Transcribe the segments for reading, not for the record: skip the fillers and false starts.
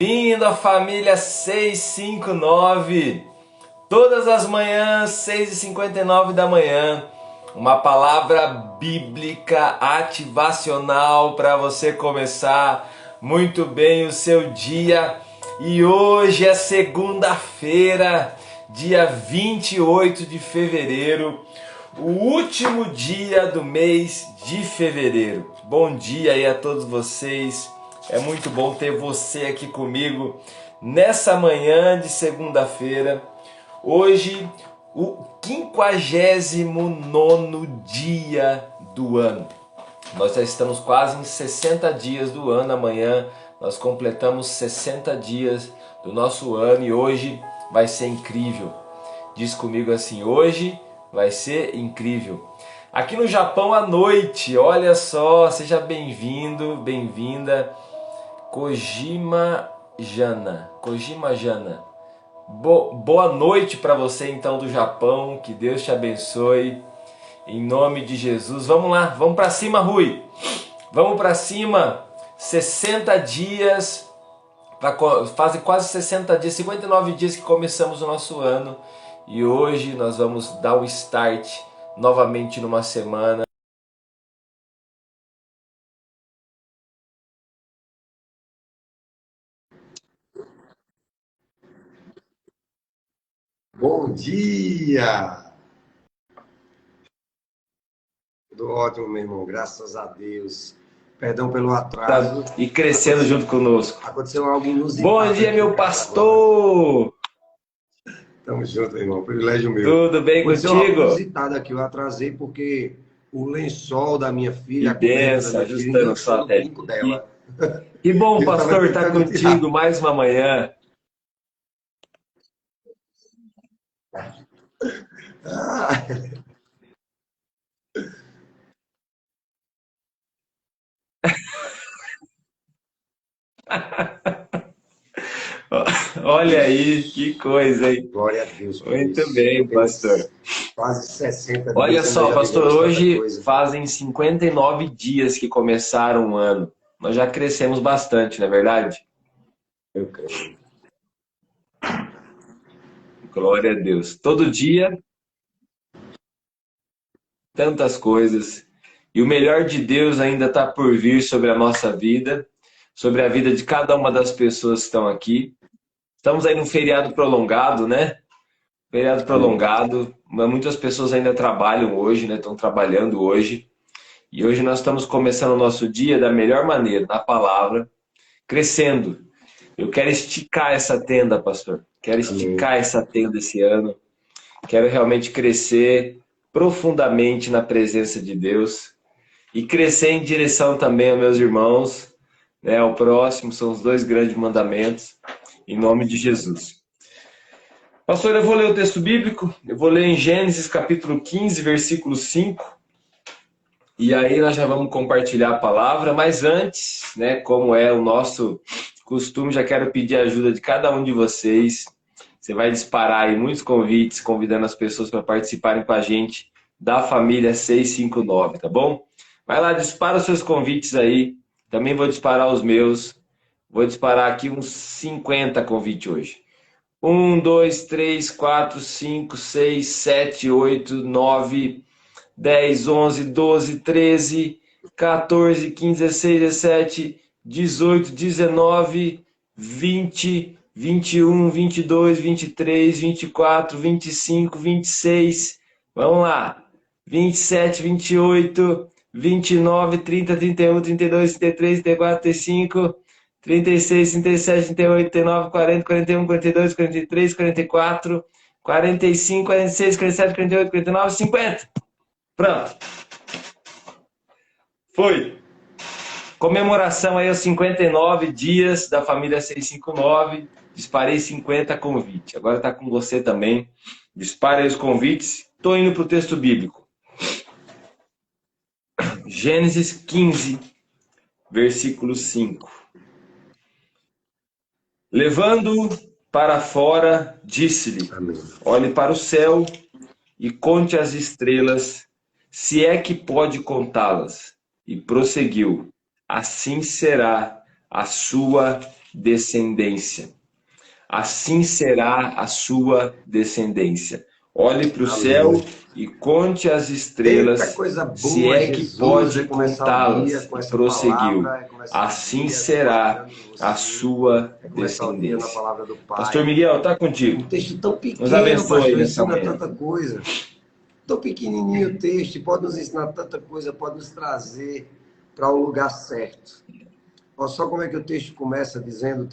Bem-vindo à família 659. Todas as manhãs, 6h59 da manhã, uma palavra bíblica ativacional para você começar muito bem o seu dia. E hoje é segunda-feira, dia 28 de fevereiro, o último dia do mês de fevereiro. Bom dia aí a todos vocês. É muito bom ter você aqui comigo nessa manhã de segunda-feira. Hoje, o 59º dia do ano. Nós já estamos quase em 60 dias do ano. Amanhã nós completamos 60 dias do nosso ano e hoje vai ser incrível. Diz comigo assim: hoje vai ser incrível. Aqui no Japão à noite, olha só, seja bem-vindo, bem-vinda. Kojima Jana. Boa noite para você então do Japão, que Deus te abençoe, em nome de Jesus. Vamos lá, vamos para cima, Rui. Vamos para cima, 60 dias, fazem quase 60 dias, 59 dias que começamos o nosso ano. E hoje nós vamos dar o start novamente numa semana. Bom dia! Tudo ótimo, meu irmão, graças a Deus. Perdão pelo atraso. E crescendo junto conosco. Aconteceu algo inusitado. Bom dia, meu pastor! Tamo junto, meu irmão, privilégio meu. Tudo bem Aconteceu algo contigo? inusitado aqui, eu atrasei porque o lençol da minha filha, Que a coberta da benção, minha filha, ajustando enganchou sua no brinco telinha. dela. Que bom, E eu tava pastor, estar tentando tirar. contigo mais uma manhã. Ah, Olha aí, que coisa, hein? glória a Deus por Muito isso. bem, pastor. Apenas quase 60 Olha dias e nós só, já pastor, vivemos tanta hoje coisa. fazem 59 dias que começaram o ano. Nós já crescemos bastante, não é verdade? Eu creio. Glória a Deus. Todo dia, tantas coisas. E o melhor de Deus ainda está por vir sobre a nossa vida, sobre a vida de cada uma das pessoas que estão aqui. Estamos aí num feriado prolongado, né? Feriado Amém. prolongado, mas muitas pessoas ainda trabalham hoje, né? Estão trabalhando hoje. E hoje nós estamos começando o nosso dia da melhor maneira, na palavra, crescendo. Eu quero esticar essa tenda, pastor. Quero Amém. esticar essa tenda esse ano. Quero realmente crescer profundamente na presença de Deus e crescer em direção também aos meus irmãos, né? Ao próximo, são os dois grandes mandamentos, em nome de Jesus. Pastor, eu vou ler o texto bíblico, eu vou ler em Gênesis capítulo 15, versículo 5, e aí nós já vamos compartilhar a palavra, mas antes, né, como é o nosso costume, já quero pedir a ajuda de cada um de vocês. Você vai disparar aí muitos convites, convidando as pessoas para participarem com a gente da família 659, tá bom? Vai lá, dispara os seus convites aí, também vou disparar os meus, vou disparar aqui uns 50 convites hoje. 1, 2, 3, 4, 5, 6, 7, 8, 9, 10, 11, 12, 13, 14, 15, 16, 17, 18, 19, 20, 21, 22, 23, 24, 25, 26. Vamos lá. 27, 28, 29, 30, 31, 32, 33, 34, 35, 36, 37, 38, 39, 40, 41, 42, 43, 44, 45, 46, 47, 48, 49, 50. Pronto. Foi. Comemoração aí aos 59 dias da família 659. Disparei 50 convites. Agora está com você também. Dispare aí os convites. Estou indo para o texto bíblico. Gênesis 15, versículo 5. Levando-o para fora, disse-lhe: Amém. olhe para o céu e conte as estrelas, se é que pode contá-las. E prosseguiu: assim será a sua descendência. Assim será a sua descendência. Olhe para o céu Amém. e conte as Eita, estrelas, coisa se boa, é que Jesus. É pode começar o dia contá-las. com E essa prosseguiu. palavra, é começar o Assim dia será glorificando a você, sua é começar o dia na descendência. palavra do Pastor Pai. Miguel, está Um contigo. texto tão Nos pequeno, abençoe pastor, nessa ensina manhã. tanta coisa. Tão pequenininho o texto, pode nos ensinar tanta coisa, pode nos trazer para o lugar certo. Olha só como é que o texto começa dizendo,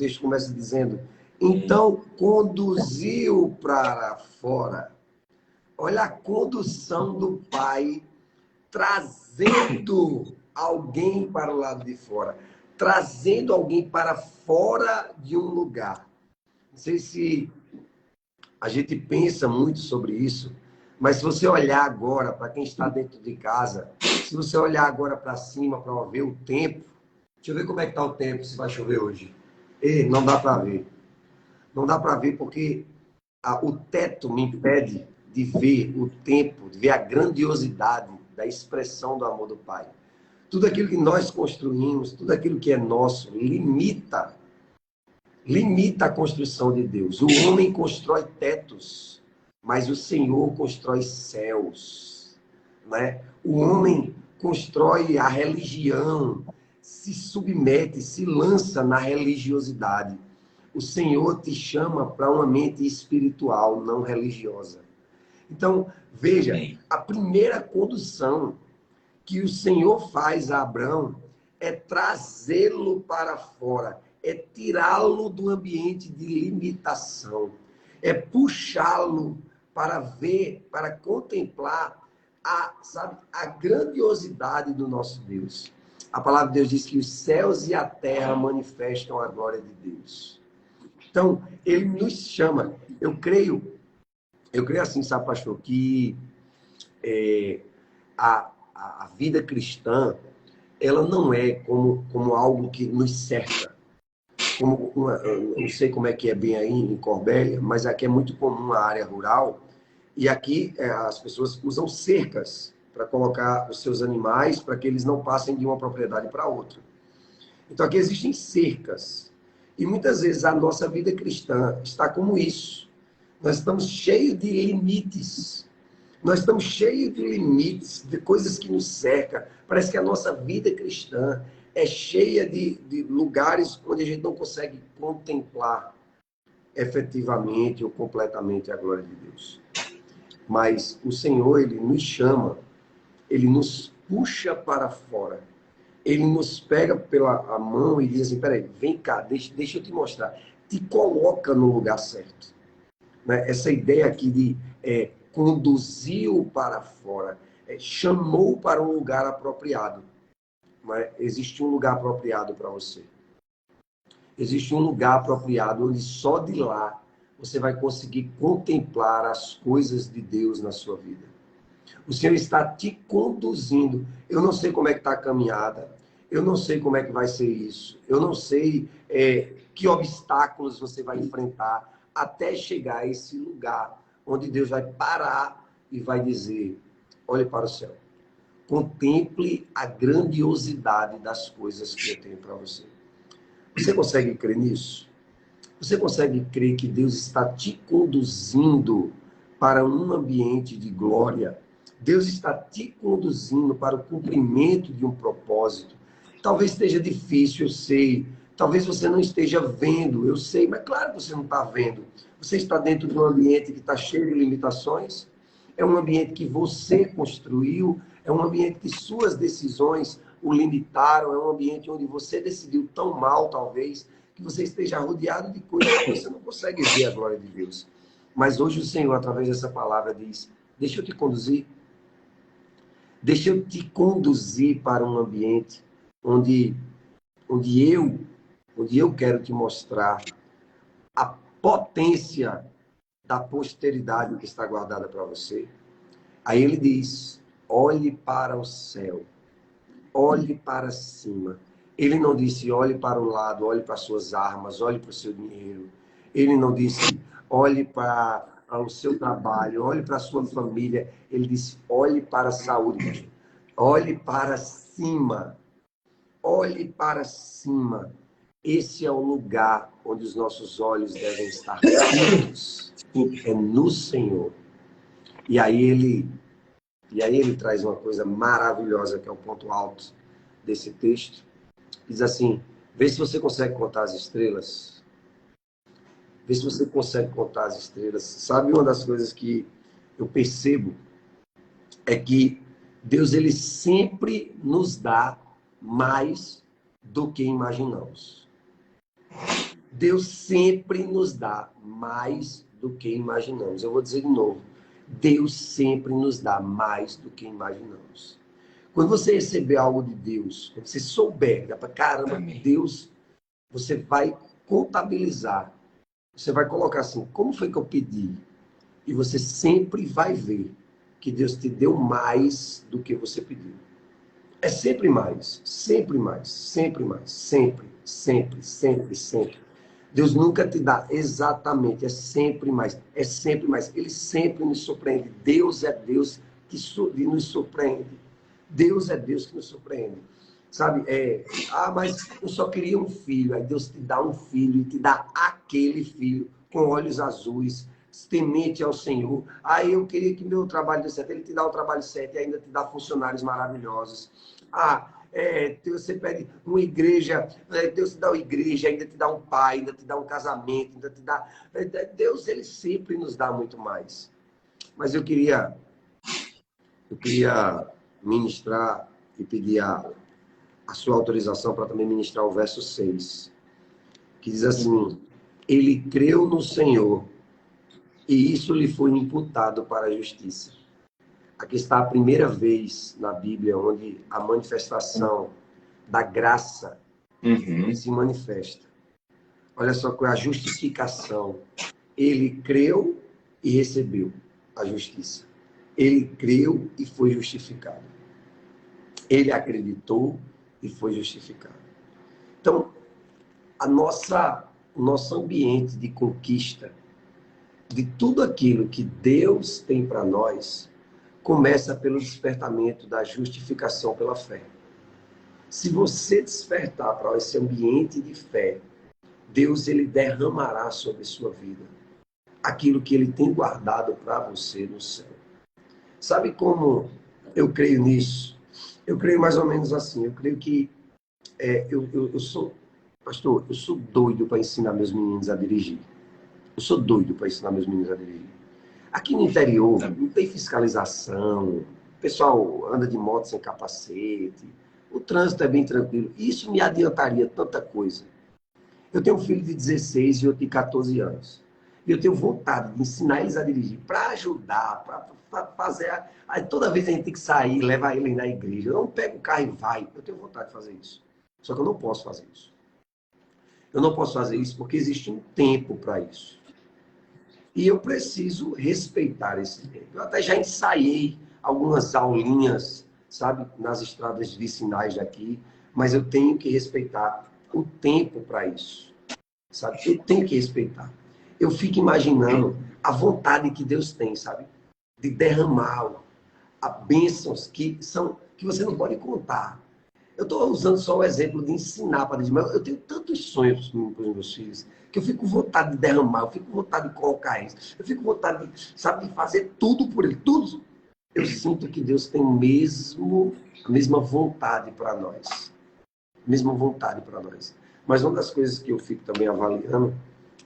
então conduziu para fora. Olha a condução do Pai trazendo alguém para o lado de fora, trazendo alguém para fora de um lugar. Não sei se a gente pensa muito sobre isso, mas se você olhar agora para quem está dentro de casa, se você olhar agora para cima para ver o tempo, deixa eu ver como é que está o tempo, se vai chover hoje. Ei, não dá para ver. Não dá para ver porque o teto me impede de ver o tempo, de ver a grandiosidade da expressão do amor do Pai. Tudo aquilo que nós construímos, tudo aquilo que é nosso, limita a construção de Deus. O homem constrói tetos, mas o Senhor constrói céus, né? O homem constrói a religião, se submete, se lança na religiosidade. O Senhor te chama para uma mente espiritual, não religiosa. Então, veja, Amém. a primeira condução que o Senhor faz a Abraão é trazê-lo para fora, é tirá-lo do ambiente de limitação, é puxá-lo para ver, para contemplar a grandiosidade do nosso Deus. A palavra de Deus diz que os céus e a terra manifestam a glória de Deus. Então, ele nos chama. Eu creio assim, sabe, pastor, que a vida cristã, ela não é como algo que nos cerca. Eu não sei como é que é bem aí em Corbélia, mas aqui é muito comum a área rural, e aqui as pessoas usam cercas para colocar os seus animais, para que eles não passem de uma propriedade para outra. Então aqui existem cercas, e muitas vezes a nossa vida cristã está como isso. Nós estamos cheios de limites. Nós estamos cheios de limites, de coisas que nos cercam. Parece que a nossa vida cristã é cheia de lugares onde a gente não consegue contemplar efetivamente ou completamente a glória de Deus. Mas o Senhor, Ele nos chama, Ele nos puxa para fora. Ele nos pega pela mão e diz assim, peraí, vem cá, deixa eu te mostrar. Te coloca no lugar certo. Né? Essa ideia aqui de conduziu para fora, chamou para um lugar apropriado. Mas existe um lugar apropriado para você. Existe um lugar apropriado onde só de lá você vai conseguir contemplar as coisas de Deus na sua vida. O Senhor está te conduzindo. Eu não sei como é que está a caminhada. Eu não sei como é que vai ser isso. Eu não sei que obstáculos você vai enfrentar até chegar a esse lugar onde Deus vai parar e vai dizer, olhe para o céu. Contemple a grandiosidade das coisas que eu tenho para você. Você consegue crer nisso? Você consegue crer que Deus está te conduzindo para um ambiente de glória? Deus está te conduzindo para o cumprimento de um propósito. Talvez esteja difícil, eu sei. Talvez você não esteja vendo, eu sei. Mas claro que você não está vendo. Você está dentro de um ambiente que está cheio de limitações. É um ambiente que você construiu. É um ambiente que suas decisões o limitaram. É um ambiente onde você decidiu tão mal, talvez, que você esteja rodeado de coisas que você não consegue ver a glória de Deus. Mas hoje o Senhor, através dessa palavra, diz, deixa eu te conduzir. Deixa eu te conduzir para um ambiente onde eu quero te mostrar a potência da posteridade que está guardada para você. Aí ele diz, olhe para o céu, olhe para cima. Ele não disse, olhe para o lado, olhe para suas armas, olhe para o seu dinheiro. Ele não disse, olhe para o seu trabalho, olhe para a sua família. Ele disse, olhe para a saúde, olhe para cima. Olhe para cima. esse é o lugar onde os nossos olhos devem estar fitos. É no Senhor. E aí ele traz uma coisa maravilhosa, que é o ponto alto desse texto. Diz assim: vê se você consegue contar as estrelas. Vê se você consegue contar as estrelas. Sabe, uma das coisas que eu percebo é que Deus, ele sempre nos dá mais do que imaginamos. Deus sempre nos dá mais do que imaginamos. Eu vou dizer de novo. Deus sempre nos dá mais do que imaginamos. Quando você receber algo de Deus, quando você souber, dá para caramba, Amém. Deus, você vai contabilizar. Você vai colocar assim, como foi que eu pedi? E você sempre vai ver que Deus te deu mais do que você pediu. É sempre mais, sempre mais, sempre mais, sempre, sempre, sempre, sempre. Deus nunca te dá exatamente, é sempre mais, é sempre mais. Ele sempre nos surpreende. Deus é Deus que nos surpreende. Deus é Deus que nos surpreende. Sabe, mas eu só queria um filho. Aí Deus te dá um filho e te dá aquele filho com olhos azuis, temente ao Senhor. Aí eu queria que meu trabalho desse certo. Ele te dá o trabalho certo e ainda te dá funcionários maravilhosos. Você pede uma igreja, Deus te dá uma igreja, ainda te dá um pai, ainda te dá um casamento, ainda te dá... Deus, ele sempre nos dá muito mais. Mas eu queria ministrar e pedir a sua autorização para também ministrar o verso 6, que diz assim: ele creu no Senhor e isso lhe foi imputado para a justiça. Aqui está a primeira vez na Bíblia onde a manifestação da graça se manifesta. Olha só qual é a justificação. Ele creu e recebeu a justiça. Ele creu e foi justificado. Ele acreditou e foi justificado. Então, o nosso ambiente de conquista de tudo aquilo que Deus tem para nós começa pelo despertamento da justificação pela fé. Se você despertar para esse ambiente de fé, Deus, ele derramará sobre sua vida aquilo que ele tem guardado para você no céu. Sabe como eu creio nisso? Eu creio mais ou menos assim. Eu creio que eu sou, pastor, eu sou doido para ensinar meus meninos a dirigir. Eu sou doido para ensinar meus meninos a dirigir. Aqui no interior não tem fiscalização, o pessoal anda de moto sem capacete, o trânsito é bem tranquilo. Isso me adiantaria tanta coisa. Eu tenho um filho de 16 e outro de 14 anos. E eu tenho vontade de ensinar eles a dirigir, para ajudar, para fazer... Toda vez a gente tem que sair, levar eles na igreja. Eu não pego o carro e vai. Eu tenho vontade de fazer isso. Só que eu não posso fazer isso. Eu não posso fazer isso porque existe um tempo para isso. E eu preciso respeitar esse tempo. Eu até já ensaiei algumas aulinhas, sabe, nas estradas vicinais daqui, mas eu tenho que respeitar o tempo para isso, sabe? Eu tenho que respeitar. Eu fico imaginando a vontade que Deus tem, sabe? De derramar bênçãos que você não pode contar. Eu estou usando só o exemplo de ensinar para dirigir, mas eu tenho tantos sonhos para os meus filhos que eu fico com vontade de derramar, eu fico com vontade de colocar eles, eu fico com vontade de fazer tudo por ele, tudo. Eu sinto que Deus tem a mesma vontade para nós. Mesma vontade para nós. Mas uma das coisas que eu fico também avaliando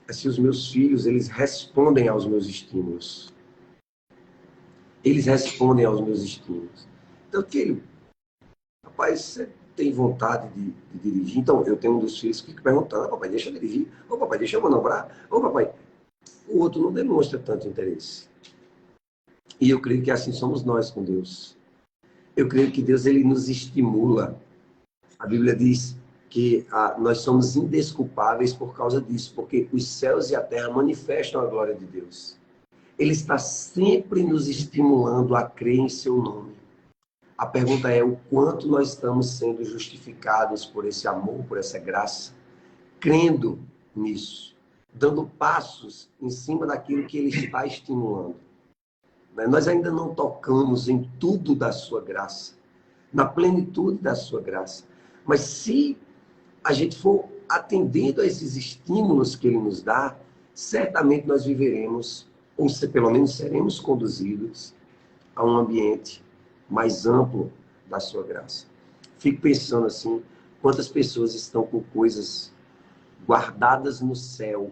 é se os meus filhos, eles respondem aos meus estímulos. Eles respondem aos meus estímulos. Então, filho, rapaz, você tem vontade de dirigir? Então, eu tenho um dos filhos que fica perguntando: papai, deixa eu dirigir? Ô, papai, deixa eu manobrar? Ô, papai. O outro não demonstra tanto interesse. E eu creio que assim somos nós com Deus. Eu creio que Deus, ele nos estimula. A Bíblia diz que nós somos indesculpáveis por causa disso, porque os céus e a terra manifestam a glória de Deus. Ele está sempre nos estimulando a crer em seu nome. A pergunta é o quanto nós estamos sendo justificados por esse amor, por essa graça, crendo nisso, dando passos em cima daquilo que ele está estimulando. Nós ainda não tocamos em tudo da sua graça, na plenitude da sua graça. Mas se a gente for atendendo a esses estímulos que ele nos dá, certamente nós viveremos, ou pelo menos seremos conduzidos a um ambiente mais amplo da sua graça. Fico pensando assim, quantas pessoas estão com coisas guardadas no céu,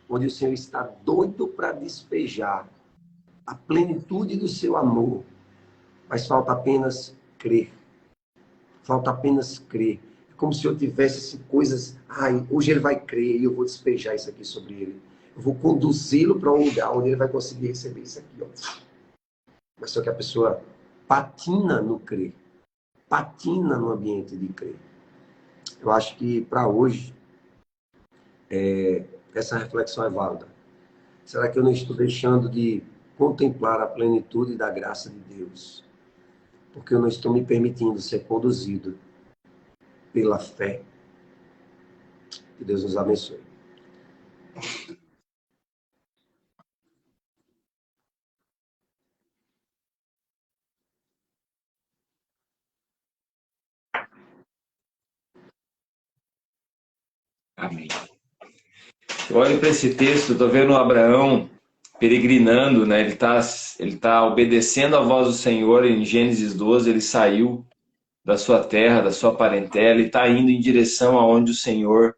onde o Senhor está doido para despejar a plenitude do seu amor, mas falta apenas crer. Falta apenas crer. É como se eu tivesse coisas, hoje ele vai crer e eu vou despejar isso aqui sobre ele. Eu vou conduzi-lo para um lugar onde ele vai conseguir receber isso aqui. Ó. Mas só que a pessoa patina no crer. Patina no ambiente de crer. Eu acho que para hoje, essa reflexão é válida. Será que eu não estou deixando de contemplar a plenitude da graça de Deus? Porque eu não estou me permitindo ser conduzido pela fé. Que Deus nos abençoe. Amém. Eu olho para esse texto, estou vendo o Abraão peregrinando, né? Ele tá obedecendo a voz do Senhor. Em Gênesis 12, ele saiu da sua terra, da sua parentela, e está indo em direção aonde o Senhor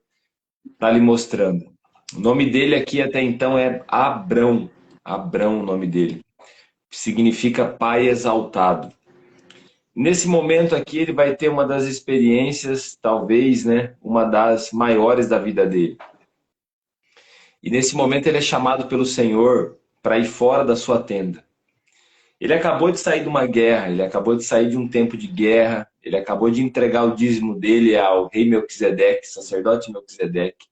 está lhe mostrando. O nome dele aqui até então é Abrão. Abrão, o nome dele. Significa pai exaltado. Nesse momento aqui, ele vai ter uma das experiências, talvez, né, uma das maiores da vida dele. E nesse momento ele é chamado pelo Senhor para ir fora da sua tenda. Ele acabou de sair de uma guerra, ele acabou de sair de um tempo de guerra, ele acabou de entregar o dízimo dele ao rei Melquisedeque, sacerdote Melquisedeque.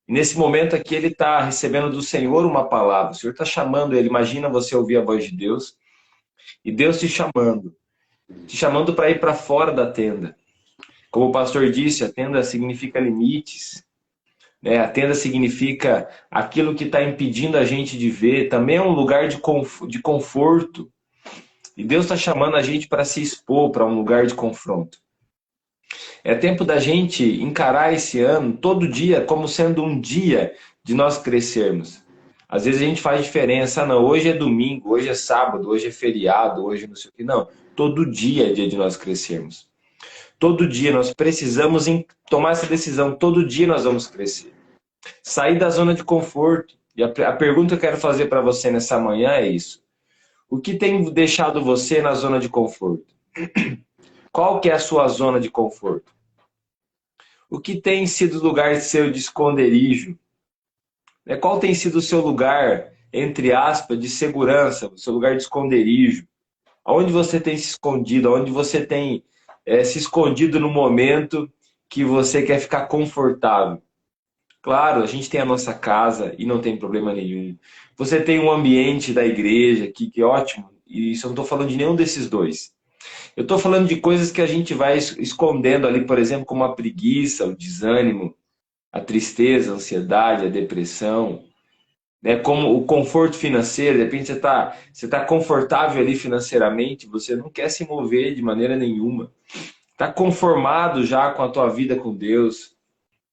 E nesse momento aqui ele está recebendo do Senhor uma palavra. O Senhor está chamando ele. Imagina você ouvir a voz de Deus e Deus te chamando para ir para fora da tenda. Como o pastor disse, a tenda significa limites. Né? A tenda significa aquilo que está impedindo a gente de ver. Também é um lugar de conforto. E Deus está chamando a gente para se expor para um lugar de confronto. É tempo da gente encarar esse ano, todo dia, como sendo um dia de nós crescermos. Às vezes a gente faz diferença. Não, hoje é domingo, hoje é sábado, hoje é feriado, hoje não sei o que. Não, todo dia é dia de nós crescermos. Todo dia nós precisamos tomar essa decisão. Todo dia nós vamos crescer. Sair da zona de conforto. E a pergunta que eu quero fazer para você nessa manhã é isso. O que tem deixado você na zona de conforto? Qual que é a sua zona de conforto? O que tem sido o lugar seu de esconderijo? Qual tem sido o seu lugar, entre aspas, de segurança, o seu lugar de esconderijo? Aonde você tem se escondido? Aonde você tem se escondido no momento que você quer ficar confortável? Claro, a gente tem a nossa casa e não tem problema nenhum. Você tem um ambiente da igreja que é ótimo. E isso eu não estou falando de nenhum desses dois. Eu estou falando de coisas que a gente vai escondendo ali, por exemplo, como a preguiça, o desânimo, a tristeza, a ansiedade, a depressão. Né? Como o conforto financeiro, de repente você tá confortável ali financeiramente, você não quer se mover de maneira nenhuma. Está conformado já com a tua vida com Deus.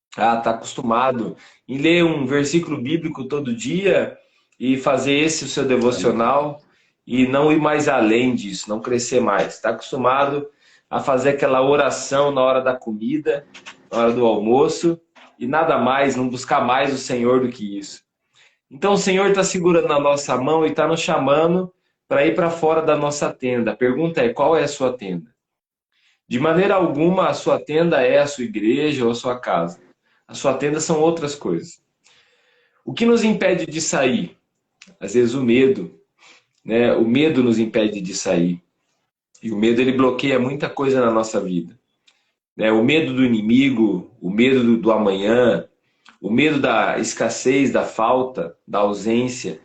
Está acostumado em ler um versículo bíblico todo dia e fazer esse o seu devocional e não ir mais além disso, não crescer mais. Está acostumado a fazer aquela oração na hora da comida, na hora do almoço e nada mais, não buscar mais o Senhor do que isso. Então o Senhor está segurando na nossa mão e está nos chamando para ir para fora da nossa tenda. A pergunta é, qual é a sua tenda? De maneira alguma a sua tenda é a sua igreja ou a sua casa. A sua tenda são outras coisas. O que nos impede de sair? Às vezes o medo. Né? O medo nos impede de sair. E o medo ele bloqueia muita coisa na nossa vida. Né? O medo do inimigo, o medo do amanhã, o medo da escassez, da falta, da ausência,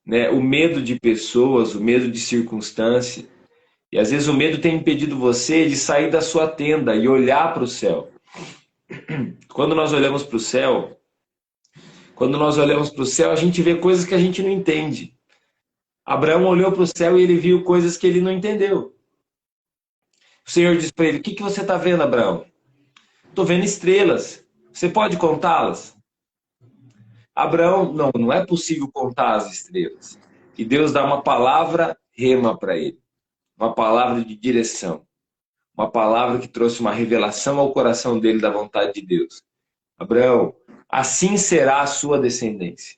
né? O medo de pessoas, o medo de circunstância. E às vezes o medo tem impedido você de sair da sua tenda e olhar para o céu. Quando nós olhamos para o céu, a gente vê coisas que a gente não entende. Abraão olhou para o céu e ele viu coisas que ele não entendeu. O Senhor disse para ele, o que você está vendo, Abraão? Estou vendo estrelas. Você pode contá-las? Abraão, não, não é possível contar as estrelas. E Deus dá uma palavra rema para ele, uma palavra de direção, uma palavra que trouxe uma revelação ao coração dele da vontade de Deus. Abraão, assim será a sua descendência.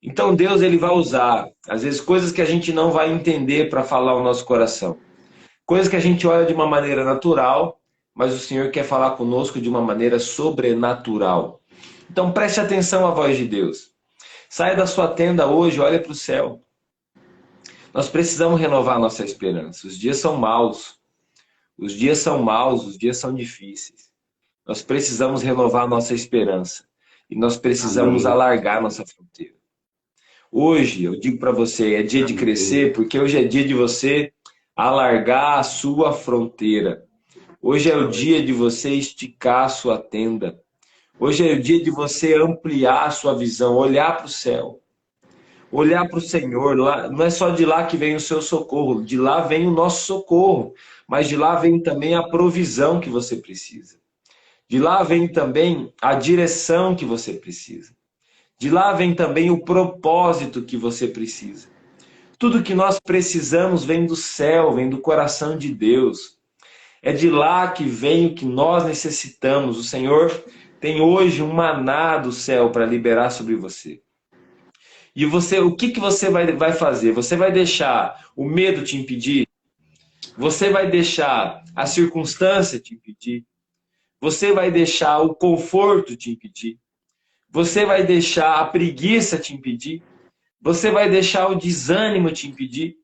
Então Deus ele vai usar, às vezes, coisas que a gente não vai entender para falar o nosso coração. Coisas que a gente olha de uma maneira natural, mas o Senhor quer falar conosco de uma maneira sobrenatural. Então preste atenção à voz de Deus. Saia da sua tenda hoje, olha para o céu. Nós precisamos renovar nossa esperança. Os dias são maus. Os dias são maus, os dias são difíceis. Nós precisamos renovar nossa esperança. E nós precisamos Amém. alargar nossa fronteira. Hoje, eu digo para você, é dia de crescer, porque hoje é dia de você alargar a sua fronteira. Hoje é o dia de você esticar a sua tenda. Hoje é o dia de você ampliar a sua visão, olhar para o céu. Olhar para o Senhor, lá, não é só de lá que vem o seu socorro, de lá vem o nosso socorro, mas de lá vem também a provisão que você precisa. De lá vem também a direção que você precisa. De lá vem também o propósito que você precisa. Tudo que nós precisamos vem do céu, vem do coração de Deus. É de lá que vem o que nós necessitamos. O Senhor tem hoje um maná do céu para liberar sobre você. E você, o que você vai fazer? Você vai deixar o medo te impedir? Você vai deixar a circunstância te impedir? Você vai deixar o conforto te impedir? Você vai deixar a preguiça te impedir? Você vai deixar o desânimo te impedir?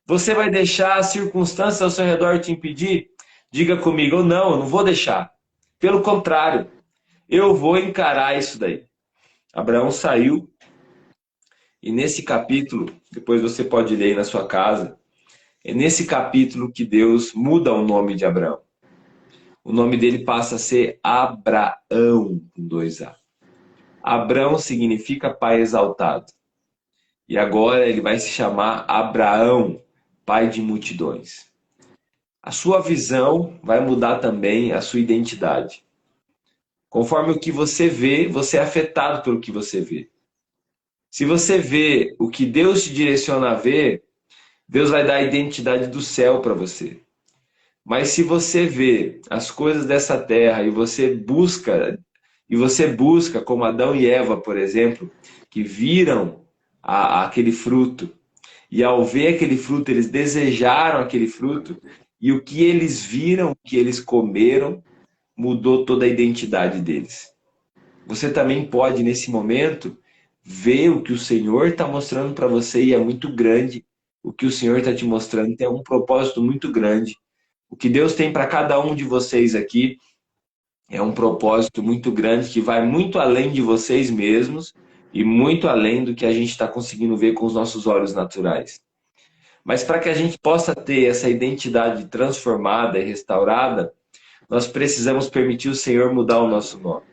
Você vai deixar as circunstâncias ao seu redor te impedir? Diga comigo, não, eu não vou deixar. Pelo contrário, eu vou encarar isso daí. Abraão saiu e nesse capítulo, depois você pode ler aí na sua casa, é nesse capítulo que Deus muda o nome de Abraão. O nome dele passa a ser Abraão, com 2A. Abraão significa pai exaltado. E agora ele vai se chamar Abraão, pai de multidões. A sua visão vai mudar também a sua identidade. Conforme o que você vê, você é afetado pelo que você vê. Se você vê o que Deus te direciona a ver, Deus vai dar a identidade do céu para você. Mas se você vê as coisas dessa terra e você busca, como Adão e Eva, por exemplo, que viram aquele fruto, e ao ver aquele fruto, eles desejaram aquele fruto, e o que eles viram, o que eles comeram, mudou toda a identidade deles. Você também pode, nesse momento, ver o que o Senhor está mostrando para você, e é muito grande. O que o Senhor está te mostrando tem um propósito muito grande. O que Deus tem para cada um de vocês aqui é um propósito muito grande que vai muito além de vocês mesmos e muito além do que a gente está conseguindo ver com os nossos olhos naturais. Mas para que a gente possa ter essa identidade transformada e restaurada, nós precisamos permitir o Senhor mudar o nosso nome.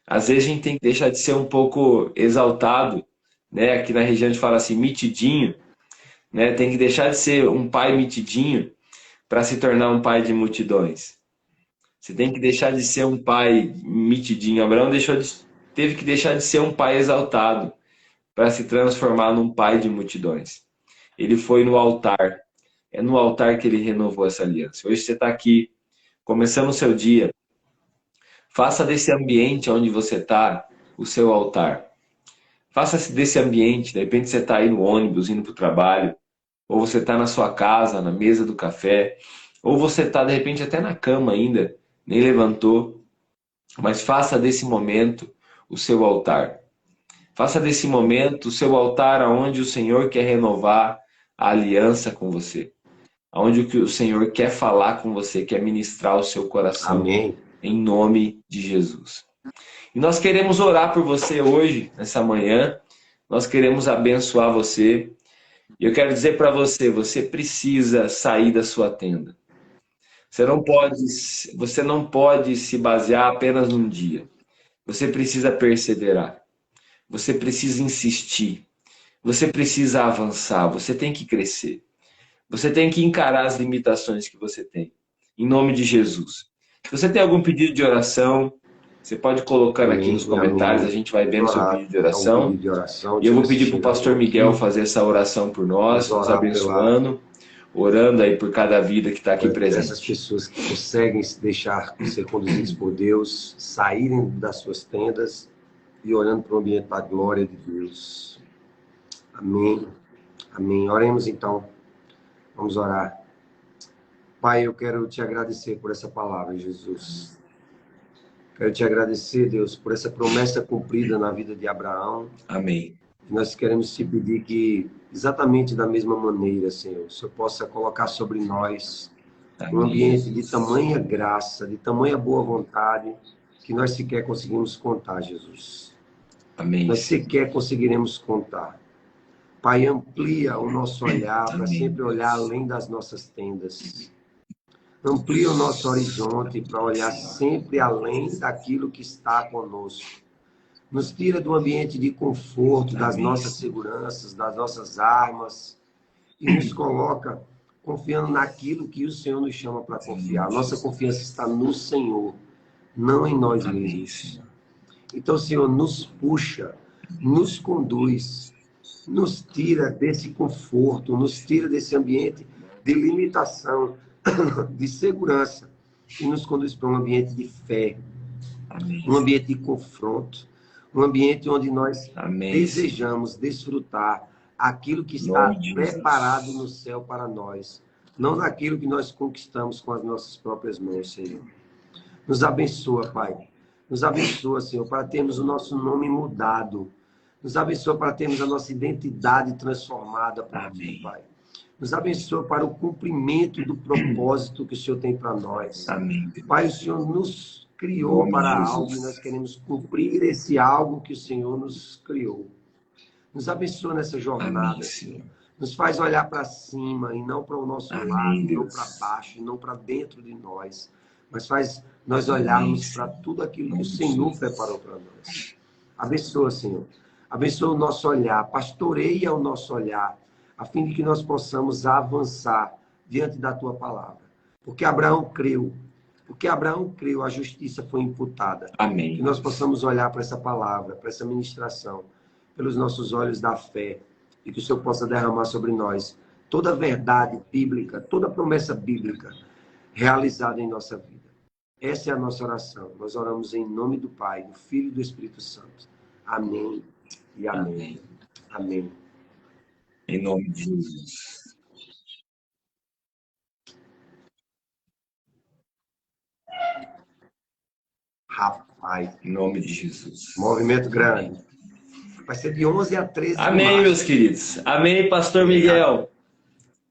Às vezes a gente tem que deixar de ser um pouco exaltado, né? Aqui na região a gente fala assim, mitidinho, né? Tem que deixar de ser um pai mitidinho para se tornar um pai de multidões. Você tem que deixar de ser um pai mitidinho. Abraão teve que deixar de ser um pai exaltado para se transformar num pai de multidões. Ele foi no altar. É no altar que ele renovou essa aliança. Hoje você está aqui, começando o seu dia. Faça desse ambiente onde você está o seu altar. Faça desse ambiente, de repente você está aí no ônibus, indo para o trabalho, ou você está na sua casa, na mesa do café, ou você está de repente até na cama ainda, nem levantou. Mas faça desse momento o seu altar. Faça desse momento o seu altar aonde o Senhor quer renovar a aliança com você. Aonde o Senhor quer falar com você, quer ministrar o seu coração. Amém. Em nome de Jesus. E nós queremos orar por você hoje, nessa manhã. Nós queremos abençoar você. E eu quero dizer para você, você precisa sair da sua tenda. Você não pode se basear apenas num dia. Você precisa perseverar. Você precisa insistir. Você precisa avançar. Você tem que crescer. Você tem que encarar as limitações que você tem. Em nome de Jesus. Se você tem algum pedido de oração, Você pode colocar aqui Amém. nos comentários, a Amém. gente vai vendo seu Orar. pedido de Então, um oração. pedido de oração. E eu Deixa eu vou ver se pedir para o chega pastor algum Miguel aqui. fazer essa oração por nós, Vamos nos orar abençoando, orando aí por cada vida que está aqui por essas presente. pessoas que conseguem se deixar ser conduzidas por Deus, saírem das suas tendas e olhando para o ambiente da glória de Deus. Amém. Amém. Oremos então. Vamos orar. Pai, eu quero te agradecer por essa palavra, Jesus. Quero te agradecer, Deus, por essa promessa cumprida na vida de Abraão. Amém. Nós queremos te pedir que, exatamente da mesma maneira, Senhor, o Senhor possa colocar sobre nós um ambiente de tamanha graça, de tamanha boa vontade, que nós sequer conseguimos contar, Jesus. Amém. Nós sequer conseguiremos contar. Pai, amplia o nosso olhar para sempre olhar além das nossas tendas. Amplia o nosso horizonte para olhar sempre além daquilo que está conosco. Nos tira do ambiente de conforto, das nossas seguranças, das nossas armas, e nos coloca confiando naquilo que o Senhor nos chama para confiar. Nossa confiança está no Senhor, não em nós mesmos. Então, Senhor, nos puxa, nos conduz, nos tira desse conforto, nos tira desse ambiente de limitação, de segurança, e nos conduz para um ambiente de fé, um ambiente de confronto, um ambiente onde nós desejamos desfrutar aquilo que está preparado no céu para nós, não naquilo que nós conquistamos com as nossas próprias mãos, Senhor. Nos abençoa, Pai. Nos abençoa, Senhor, para termos o nosso nome mudado. Nos abençoa para termos a nossa identidade transformada por Ti, Pai. Nos abençoa para o cumprimento do propósito que o Senhor tem para nós. Amém. Pai, o Senhor nos criou para algo e nós queremos cumprir esse algo que o Senhor nos criou. Nos abençoa nessa jornada, Senhor. Nos faz olhar para cima e não para o nosso lado, não para baixo, não para dentro de nós, mas faz nós olharmos para tudo aquilo que o Senhor preparou para nós. Abençoa, Senhor. Abençoa o nosso olhar, pastoreia o nosso olhar, a fim de que nós possamos avançar diante da Tua palavra. Porque Abraão creu. Porque Abraão creu, a justiça foi imputada. Amém. Que nós possamos olhar para essa palavra, para essa ministração, pelos nossos olhos da fé, e que o Senhor possa derramar sobre nós toda a verdade bíblica, toda a promessa bíblica realizada em nossa vida. Essa é a nossa oração. Nós oramos em nome do Pai, do Filho e do Espírito Santo. Amém e amém. Amém. Em nome de Jesus. Rapaz. Em nome de Jesus. Movimento grande. Vai ser de 11 a 13 de Amém, março. meus queridos. Amém, pastor Miguel.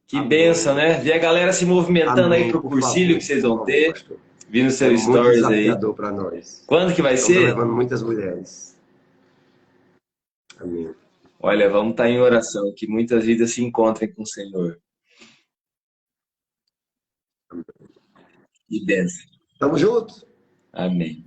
Que benção, né? Ver a galera se movimentando aí pro cursílio que vocês vão ter. Vi no seu stories aí. Desafiador para nós. Quando que vai ser? Estamos levando muitas mulheres. Amém. Olha, vamos estar em oração, que muitas vidas se encontrem com o Senhor. E benção. Tamo junto. Amém.